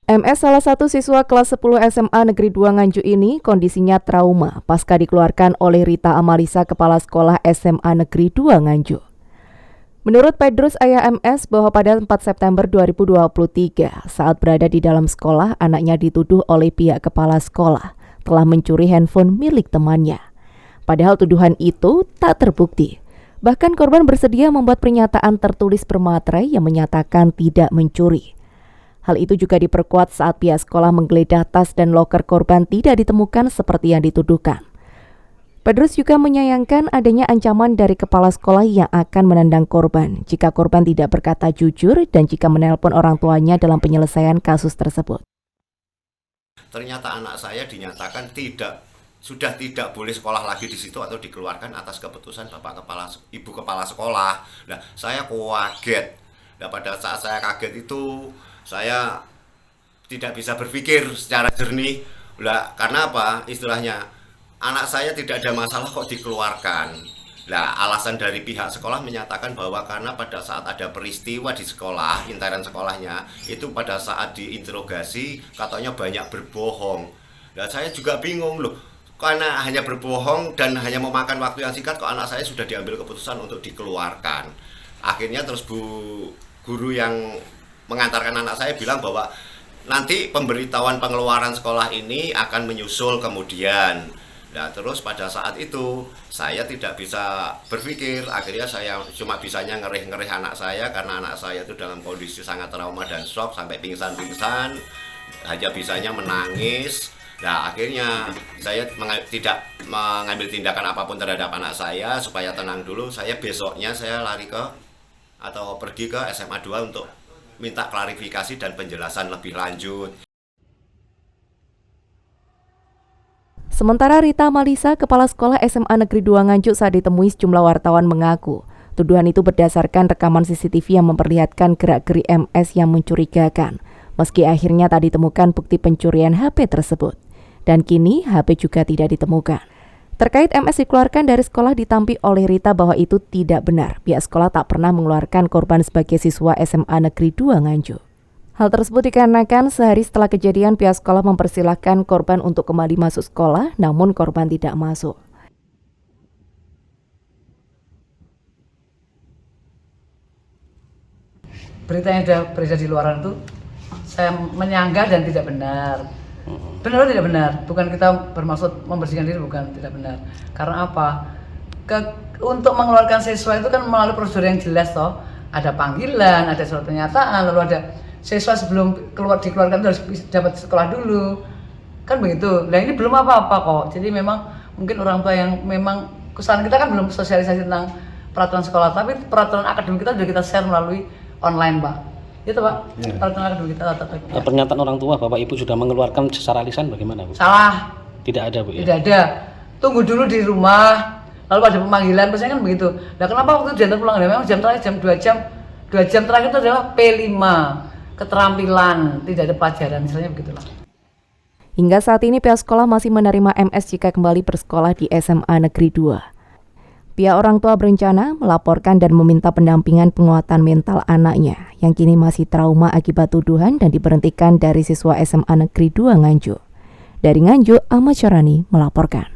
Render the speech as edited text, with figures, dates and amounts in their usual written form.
MS salah satu siswa kelas 10 SMA Negeri 2 Nganjuk ini kondisinya trauma pasca dikeluarkan oleh Rita Amalisa, Kepala Sekolah SMA Negeri 2 Nganjuk. Menurut Pedrus ayah MS bahwa pada 4 September 2023 saat berada di dalam sekolah, anaknya dituduh oleh pihak kepala sekolah telah mencuri handphone milik temannya. Padahal tuduhan itu tak terbukti. Bahkan korban bersedia membuat pernyataan tertulis bermaterai yang menyatakan tidak mencuri. Hal itu juga diperkuat saat pihak sekolah menggeledah tas dan loker korban tidak ditemukan seperti yang dituduhkan. Pedrus juga menyayangkan adanya ancaman dari kepala sekolah yang akan menendang korban jika korban tidak berkata jujur dan jika menelpon orang tuanya dalam penyelesaian kasus tersebut. Ternyata anak saya dinyatakan sudah tidak boleh sekolah lagi di situ atau dikeluarkan atas keputusan ibu kepala sekolah. Nah, saya kaget. Nah, pada saat saya kaget itu saya tidak bisa berpikir secara jernih. Nah, karena apa? Istilahnya anak saya tidak ada masalah kok dikeluarkan. Nah, alasan dari pihak sekolah menyatakan bahwa karena pada saat ada peristiwa di sekolah, intern sekolahnya, itu pada saat diinterogasi katanya banyak berbohong. Nah, saya juga bingung loh. Karena hanya berbohong dan hanya memakan waktu yang singkat, kok anak saya sudah diambil keputusan untuk dikeluarkan. Akhirnya terus bu guru yang mengantarkan anak saya bilang bahwa nanti pemberitahuan pengeluaran sekolah ini akan menyusul kemudian. Nah, terus pada saat itu saya tidak bisa berpikir. Akhirnya saya cuma bisanya ngerih-ngerih anak saya karena anak saya itu dalam kondisi sangat trauma dan shock sampai pingsan-pingsan. Hanya bisanya menangis. Nah, akhirnya saya tidak mengambil tindakan apapun terhadap anak saya supaya tenang dulu. Besoknya saya pergi ke SMA 2 untuk minta klarifikasi dan penjelasan lebih lanjut. Sementara Rita Amalisa, Kepala Sekolah SMA Negeri 2 Nganjuk saat ditemui sejumlah wartawan mengaku, tuduhan itu berdasarkan rekaman CCTV yang memperlihatkan gerak-gerik MS yang mencurigakan, meski akhirnya tak ditemukan bukti pencurian HP tersebut. Dan kini HP juga tidak ditemukan. Terkait MS dikeluarkan dari sekolah ditampi oleh Rita bahwa itu tidak benar. Pihak sekolah tak pernah mengeluarkan korban sebagai siswa SMA Negeri 2 Nganjuk. Hal tersebut dikarenakan sehari setelah kejadian pihak sekolah mempersilahkan korban untuk kembali masuk sekolah, namun korban tidak masuk. Berita yang sudah beredar di luaran itu saya menyanggah dan tidak benar. Benar atau tidak benar? Bukan kita bermaksud membersihkan diri, bukan, tidak benar. Karena apa? Untuk mengeluarkan siswa itu kan melalui prosedur yang jelas toh. Ada panggilan, ada surat pernyataan, lalu ada siswa sebelum dikeluarkan itu harus dapat sekolah dulu. Kan begitu. Nah, ini belum apa-apa kok. Jadi memang mungkin orang tua yang memang kesalahan kita kan belum sosialisasi tentang peraturan sekolah, tapi peraturan akademik kita sudah kita share melalui online, Pak. Itu Pak, peraturan akademik kita tetap. Pernyataan orang tua Bapak Ibu sudah mengeluarkan secara lisan bagaimana Bu? Salah. Tidak ada Bu ya? Tidak ada. Tunggu dulu di rumah, lalu ada pemanggilan, biasanya kan begitu. Nah, kenapa waktu itu diantar pulang? Nah, memang jam terakhir, 2 jam terakhir itu adalah P5, keterampilan, tidak ada pelajaran, misalnya begitulah. Hingga saat ini pihak sekolah masih menerima MS jika kembali bersekolah di SMA Negeri 2. Pihak orang tua berencana melaporkan dan meminta pendampingan penguatan mental anaknya yang kini masih trauma akibat tuduhan dan diberhentikan dari siswa SMA Negeri 2 Nganjuk. Dari Nganjuk, Ahmad Syarani melaporkan.